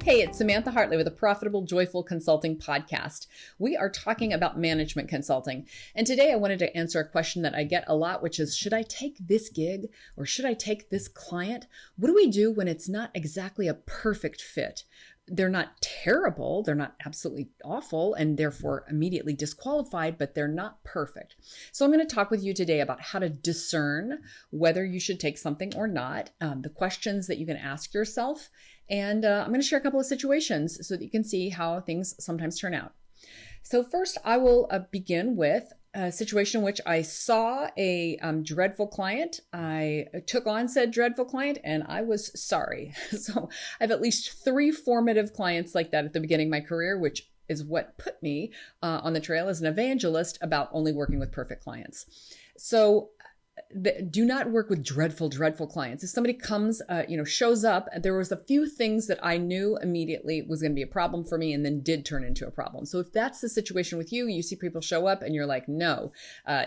Hey, it's Samantha Hartley with a Profitable, Joyful Consulting podcast. We are talking about management consulting. And today I wanted to answer a question that I get a lot, which is, should I take this gig or should I take this client? What do we do when it's not exactly a perfect fit? They're not terrible, they're not absolutely awful, and therefore immediately disqualified, but they're not perfect. So I'm going to talk with you today about how to discern whether you should take something or not, the questions that you can ask yourself, and I'm going to share a couple of situations so that you can see how things sometimes turn out. So first, I will begin with a situation in which I saw a dreadful client. I took on said dreadful client and I was sorry. So I have at least 3 formative clients like that at the beginning of my career, which is what put me on the trail as an evangelist about only working with perfect clients. So do not work with dreadful clients. If somebody comes, shows up, there was a few things that I knew immediately was going to be a problem for me and then did turn into a problem. So if that's the situation with you, you see people show up and you're like, no,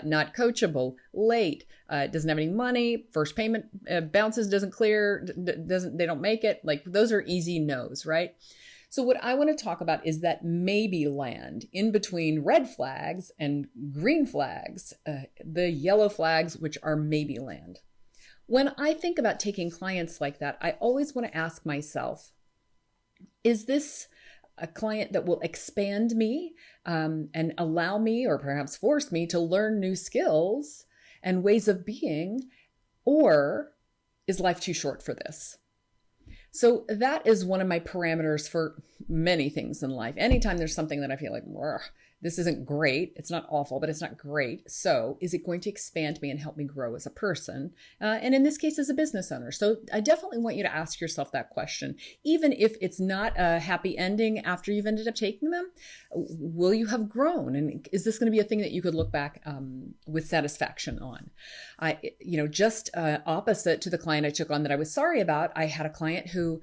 not coachable, late, doesn't have any money, first payment bounces, doesn't clear, they don't make it. Like those are easy no's, right? So what I want to talk about is that maybe land in between red flags and green flags, the yellow flags, which are maybe land. When I think about taking clients like that, I always want to ask myself, is this a client that will expand me and allow me or perhaps force me to learn new skills and ways of being, or is life too short for this? So that is one of my parameters for many things in life. Anytime there's something that I feel like, this isn't great, it's not awful, but it's not great. So is it going to expand me and help me grow as a person? And in this case, as a business owner. So I definitely want you to ask yourself that question. Even if it's not a happy ending after you've ended up taking them, will you have grown? And is this going to be a thing that you could look back with satisfaction on? Just opposite to the client I took on that I was sorry about, I had a client who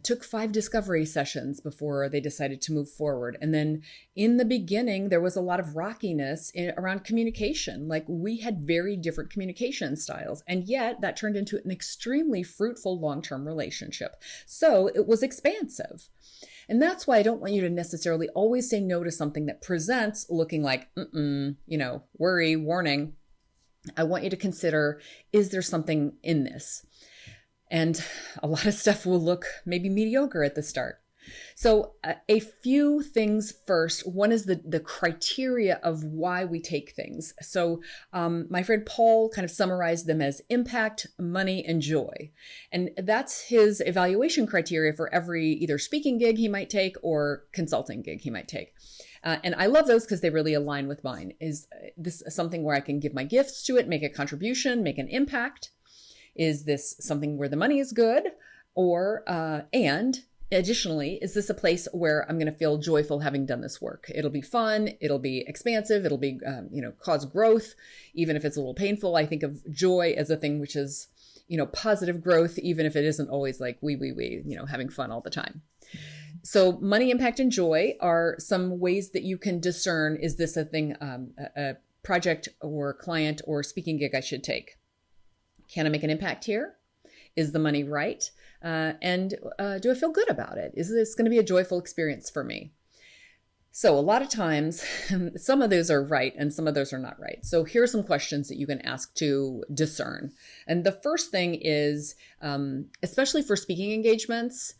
took 5 discovery sessions before they decided to move forward. And then in the beginning, there was a lot of rockiness around communication. Like we had very different communication styles, and yet that turned into an extremely fruitful long-term relationship. So it was expansive. And that's why I don't want you to necessarily always say no to something that presents looking like, worry, warning. I want you to consider, is there something in this? And a lot of stuff will look maybe mediocre at the start. So a few things first. One is the criteria of why we take things. So my friend Paul kind of summarized them as impact, money, and joy. And that's his evaluation criteria for every either speaking gig he might take or consulting gig he might take. And I love those because they really align with mine. Is this something where I can give my gifts to it, make a contribution, make an impact? Is this something where the money is good? Or, and additionally, is this a place where I'm going to feel joyful having done this work? It'll be fun. It'll be expansive. It'll be, cause growth, even if it's a little painful. I think of joy as a thing which is, positive growth, even if it isn't always like having fun all the time. So money, impact, and joy are some ways that you can discern, is this a thing, a project or client or speaking gig I should take? Can I make an impact here? Is the money right? And do I feel good about it? Is this going to be a joyful experience for me? So a lot of times, some of those are right and some of those are not right. So here are some questions that you can ask to discern. And the first thing is, especially for speaking engagements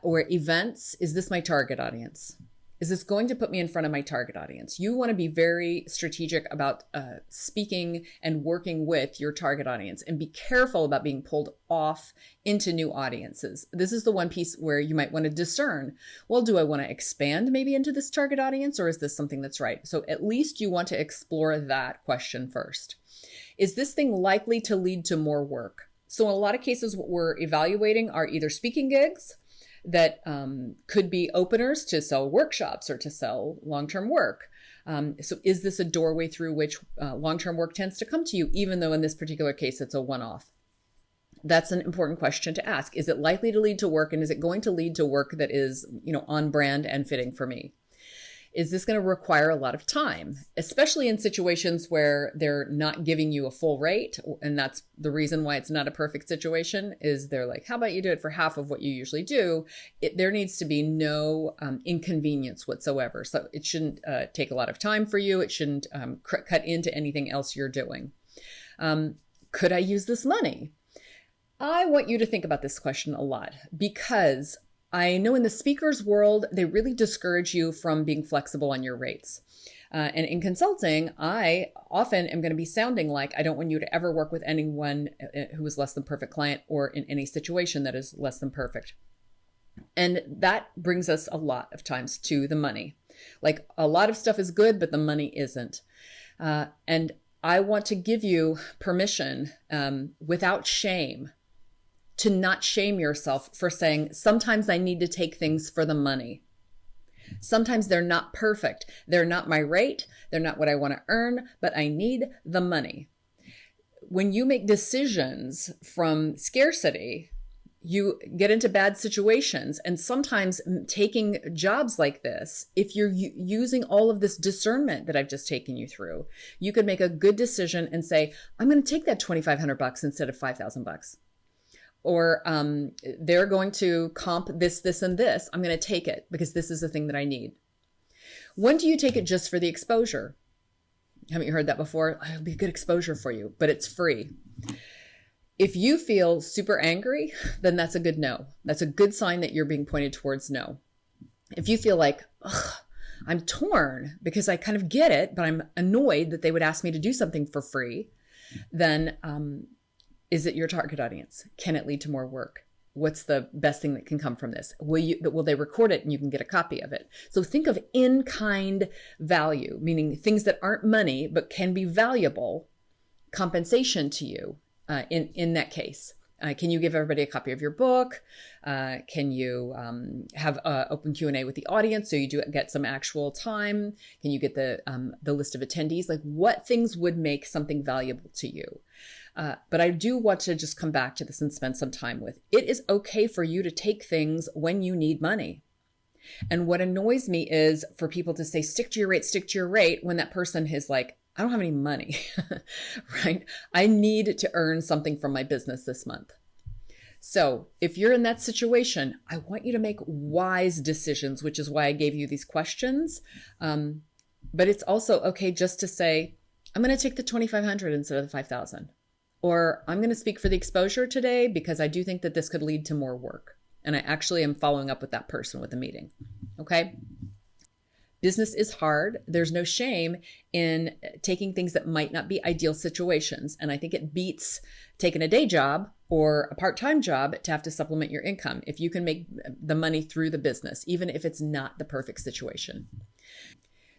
or events, is this my target audience? Is this going to put me in front of my target audience? You want to be very strategic about speaking and working with your target audience, and be careful about being pulled off into new audiences. This is the one piece where you might want to discern, well, do I want to expand maybe into this target audience, or is this something that's right? So at least you want to explore that question first. Is this thing likely to lead to more work? So in a lot of cases, what we're evaluating are either speaking gigs that could be openers to sell workshops or to sell long-term work. So is this a doorway through which long-term work tends to come to you, even though in this particular case, it's a one-off? That's an important question to ask. Is it likely to lead to work, and is it going to lead to work that is, on brand and fitting for me? Is this going to require a lot of time, especially in situations where they're not giving you a full rate? And that's the reason why it's not a perfect situation, is they're like, how about you do it for half of what you usually do? There needs to be no inconvenience whatsoever. So it shouldn't take a lot of time for you. It shouldn't cut into anything else you're doing. Could I use this money? I want you to think about this question a lot, because I know in the speaker's world, they really discourage you from being flexible on your rates. And in consulting, I often am going to be sounding like I don't want you to ever work with anyone who is less than perfect client, or in any situation that is less than perfect. And that brings us a lot of times to the money. Like, a lot of stuff is good, but the money isn't. And I want to give you permission without shame to not shame yourself for saying, sometimes I need to take things for the money. Sometimes they're not perfect. They're not my rate. They're not what I want to earn, but I need the money. When you make decisions from scarcity, you get into bad situations. And sometimes taking jobs like this, if you're using all of this discernment that I've just taken you through, you could make a good decision and say, I'm going to take that $2,500 instead of $5,000. Or they're going to comp this, this, and this. I'm going to take it because this is the thing that I need. When do you take it just for the exposure? Haven't you heard that before? It'll be good exposure for you, but it's free. If you feel super angry, then that's a good no. That's a good sign that you're being pointed towards no. If you feel like, I'm torn because I kind of get it, but I'm annoyed that they would ask me to do something for free, then is it your target audience? Can it lead to more work? What's the best thing that can come from this? Will they record it and you can get a copy of it? So think of in-kind value, meaning things that aren't money but can be valuable compensation to you in that case. Can you give everybody a copy of your book? Can you have open Q&A with the audience so you do get some actual time? Can you get the list of attendees? Like, what things would make something valuable to you? But I do want to just come back to this and spend some time with. It is okay for you to take things when you need money. And what annoys me is for people to say, stick to your rate, when that person is like, I don't have any money, right? I need to earn something from my business this month. So if you're in that situation, I want you to make wise decisions, which is why I gave you these questions. But it's also okay just to say, I'm going to take the 2,500 instead of the 5,000. Or I'm going to speak for the exposure today because I do think that this could lead to more work. And I actually am following up with that person with a meeting. Okay. Business is hard. There's no shame in taking things that might not be ideal situations. And I think it beats taking a day job or a part-time job to have to supplement your income if you can make the money through the business, even if it's not the perfect situation.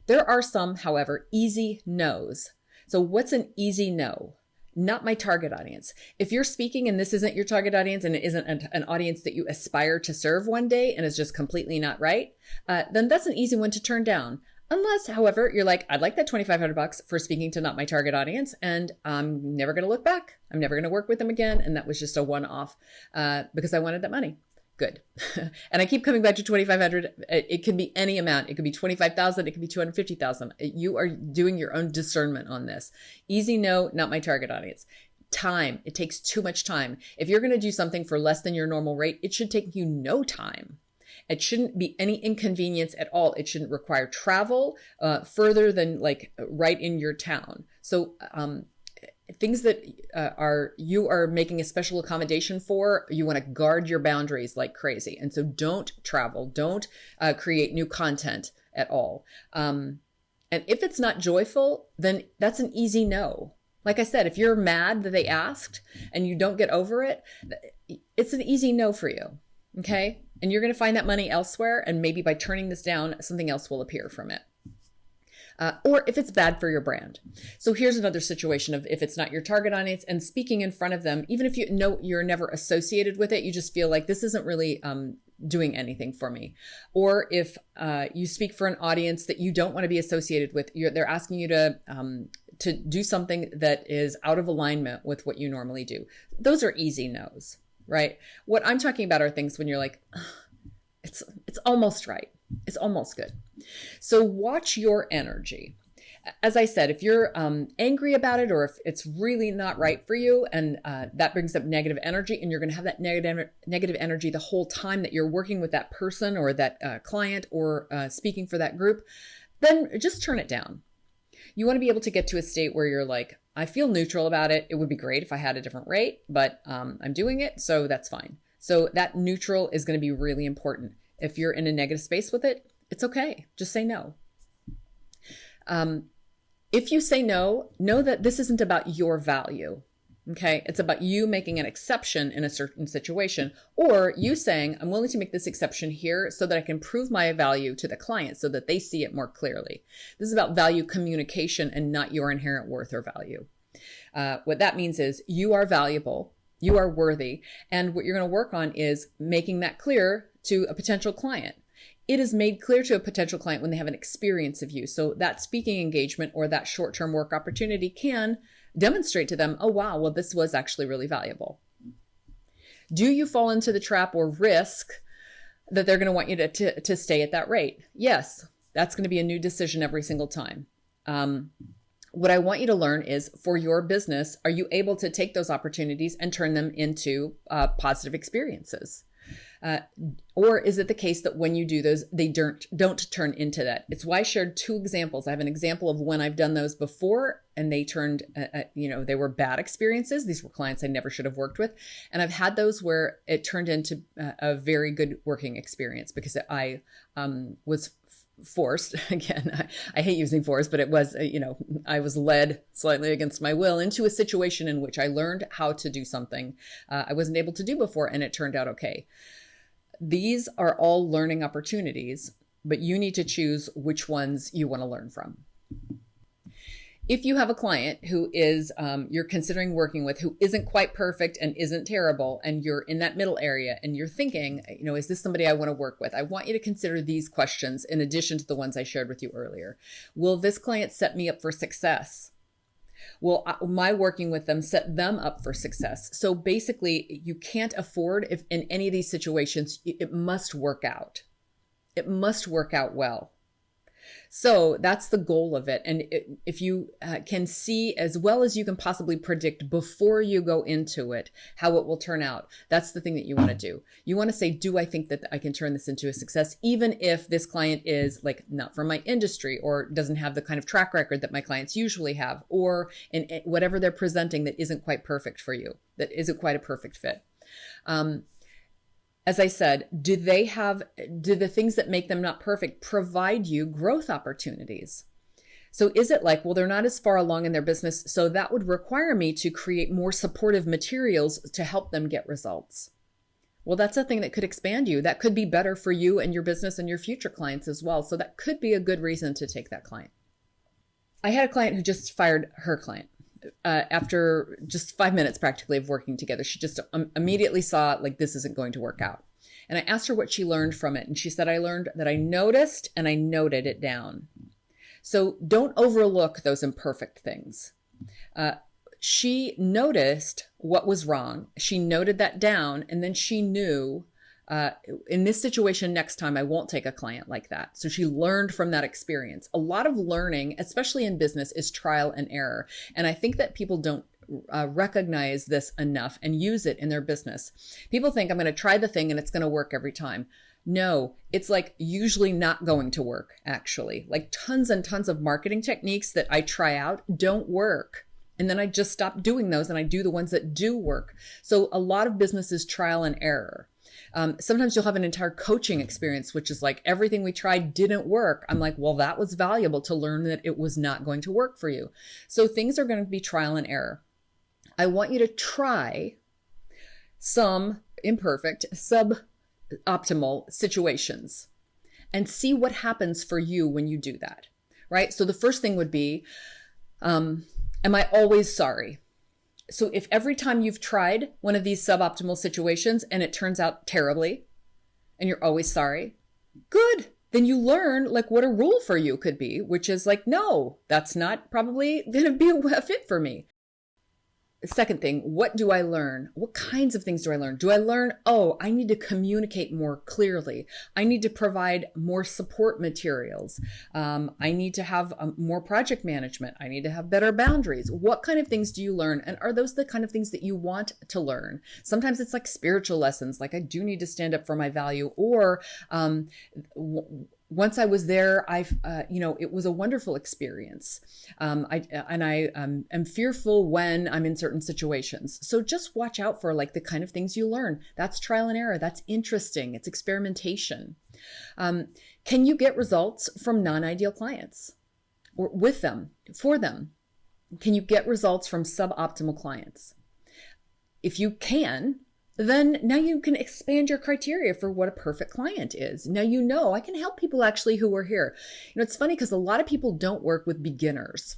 There are some, however, easy no's. So what's an easy no? Not my target audience. If you're speaking and this isn't your target audience and it isn't an audience that you aspire to serve one day and is just completely not right, then that's an easy one to turn down. Unless, however, you're like, I'd like that $2,500 for speaking to not my target audience, and I'm never going to look back. I'm never going to work with them again. And that was just a one-off because I wanted that money. Good. And I keep coming back to 2,500. It could be any amount. It could be 25,000. It could be 250,000. You are doing your own discernment on this. Easy no, not my target audience. Time. It takes too much time. If you're going to do something for less than your normal rate, it should take you no time. It shouldn't be any inconvenience at all. It shouldn't require travel further than like right in your town. So, things that you are making a special accommodation for, you want to guard your boundaries like crazy. And so don't travel, don't create new content at all. And if it's not joyful, then that's an easy no. Like I said, if you're mad that they asked and you don't get over it, it's an easy no for you. Okay. And you're going to find that money elsewhere. And maybe by turning this down, something else will appear from it. Or if it's bad for your brand. So here's another situation of if it's not your target audience and speaking in front of them, even if you know you're never associated with it, you just feel like this isn't really doing anything for me. Or if you speak for an audience that you don't want to be associated with, they're asking you to do something that is out of alignment with what you normally do. Those are easy no's, right? What I'm talking about are things when you're like, it's almost right. It's almost good. So watch your energy. As I said, if you're angry about it, or if it's really not right for you, and that brings up negative energy, and you're going to have that negative energy the whole time that you're working with that person or that client or speaking for that group, then just turn it down. You want to be able to get to a state where you're like, I feel neutral about it. It would be great if I had a different rate, but I'm doing it, so that's fine. So that neutral is going to be really important. If you're in a negative space with it, it's okay. Just say no. If you say no, know that this isn't about your value. Okay. It's about you making an exception in a certain situation, or you saying, I'm willing to make this exception here so that I can prove my value to the client so that they see it more clearly. This is about value communication and not your inherent worth or value. What that means is you are valuable, you are worthy. And what you're going to work on is making that clear to a potential client. It is made clear to a potential client when they have an experience of you. So that speaking engagement or that short-term work opportunity can demonstrate to them, oh, wow, well, this was actually really valuable. Do you fall into the trap or risk that they're going to want you to stay at that rate? Yes, that's going to be a new decision every single time. What I want you to learn is, for your business, are you able to take those opportunities and turn them into positive experiences? Or is it the case that when you do those, they don't turn into that? It's why I shared two examples. I have an example of when I've done those before and they turned, they were bad experiences. These were clients I never should have worked with. And I've had those where it turned into a very good working experience because I was forced, again, I hate using force, but it was, I was led slightly against my will into a situation in which I learned how to do something I wasn't able to do before, and it turned out okay. These are all learning opportunities, but you need to choose which ones you want to learn from. If you have a client who is, you're considering working with, who isn't quite perfect and isn't terrible, and you're in that middle area and you're thinking, is this somebody I want to work with? I want you to consider these questions in addition to the ones I shared with you earlier. Will this client set me up for success? Will my working with them set them up for success? So basically, you can't afford, if in any of these situations, it must work out. It must work out well. So that's the goal of it. And if you can see as well as you can possibly predict before you go into it, how it will turn out, that's the thing that you want to do. You want to say, do I think that I can turn this into a success, even if this client is like not from my industry or doesn't have the kind of track record that my clients usually have, or in whatever they're presenting that isn't quite perfect for you, that isn't quite a perfect fit. As I said, do the things that make them not perfect provide you growth opportunities? So is it like, well, they're not as far along in their business, so that would require me to create more supportive materials to help them get results? Well, that's a thing that could expand you. That could be better for you and your business and your future clients as well. So that could be a good reason to take that client. I had a client who just fired her client. After just 5 minutes practically of working together. She just immediately saw like this isn't going to work out. And I asked her what she learned from it. And she said, I learned that I noticed and I noted it down. So don't overlook those imperfect things. She noticed what was wrong. She noted that down, and then she knew in this situation next time, I won't take a client like that. So she learned from that experience. A lot of learning, especially in business, is trial and error. And I think that people don't recognize this enough and use it in their business. People think I'm going to try the thing and it's going to work every time. No, it's like usually not going to work, actually. Like tons and tons of marketing techniques that I try out don't work. And then I just stop doing those and I do the ones that do work. So a lot of business is trial and error. Sometimes you'll have an entire coaching experience, which is like everything we tried didn't work. I'm like, well, that was valuable to learn that it was not going to work for you. So things are going to be trial and error. I want you to try some imperfect, suboptimal situations and see what happens for you when you do that, right? So the first thing would be, am I always sorry? So if every time you've tried one of these suboptimal situations and it turns out terribly and you're always sorry, good. Then you learn like what a rule for you could be, which is like, no, that's not probably going to be a fit for me. Second thing, what do I learn? What kinds of things do I learn? Do I learn, oh, I need to communicate more clearly. I need to provide more support materials. I need to have more project management. I need to have better boundaries. What kind of things do you learn? And are those the kind of things that you want to learn? Sometimes it's like spiritual lessons, like I do need to stand up for my value, or once I was there, it was a wonderful experience. I am fearful when I'm in certain situations. So just watch out for like the kind of things you learn. That's trial and error. That's interesting. It's experimentation. Can you get results from non-ideal clients or with them, for them? Can you get results from suboptimal clients? If you can, then now you can expand your criteria for what a perfect client is. Now, I can help people actually who are here. It's funny because a lot of people don't work with beginners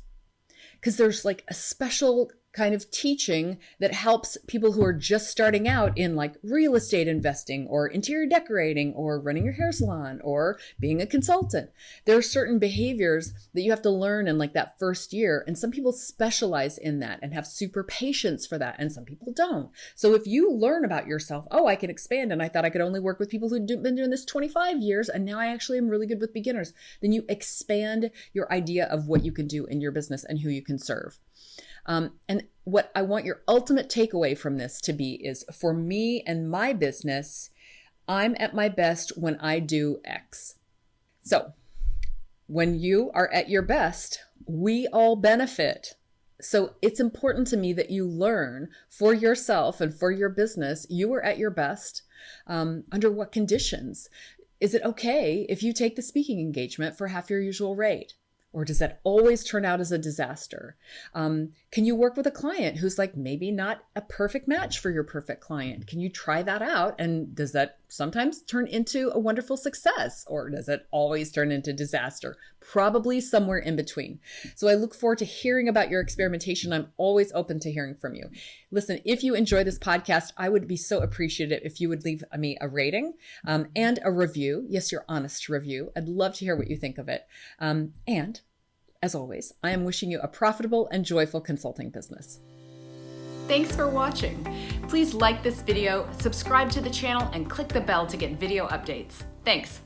because there's like a special kind of teaching that helps people who are just starting out in like real estate investing or interior decorating or running your hair salon or being a consultant. There are certain behaviors that you have to learn in like that first year. And some people specialize in that and have super patience for that. And some people don't. So if you learn about yourself, oh, I can expand. And I thought I could only work with people who'd been doing this 25 years. And now I actually am really good with beginners. Then you expand your idea of what you can do in your business and who you can serve. And what I want your ultimate takeaway from this to be is, for me and my business, I'm at my best when I do X. So when you are at your best, we all benefit. So it's important to me that you learn for yourself and for your business, you are at your best. Under what conditions? Is it okay if you take the speaking engagement for half your usual rate? Or does that always turn out as a disaster? Can you work with a client who's like maybe not a perfect match for your perfect client? Can you try that out? And does that sometimes turn into a wonderful success? Or does it always turn into disaster? Probably somewhere in between. So I look forward to hearing about your experimentation. I'm always open to hearing from you. Listen, if you enjoy this podcast, I would be so appreciative if you would leave me a rating and a review. Yes, your honest review. I'd love to hear what you think of it. And as always, I am wishing you a profitable and joyful consulting business. Thanks for watching. Please like this video, subscribe to the channel, and click the bell to get video updates. Thanks.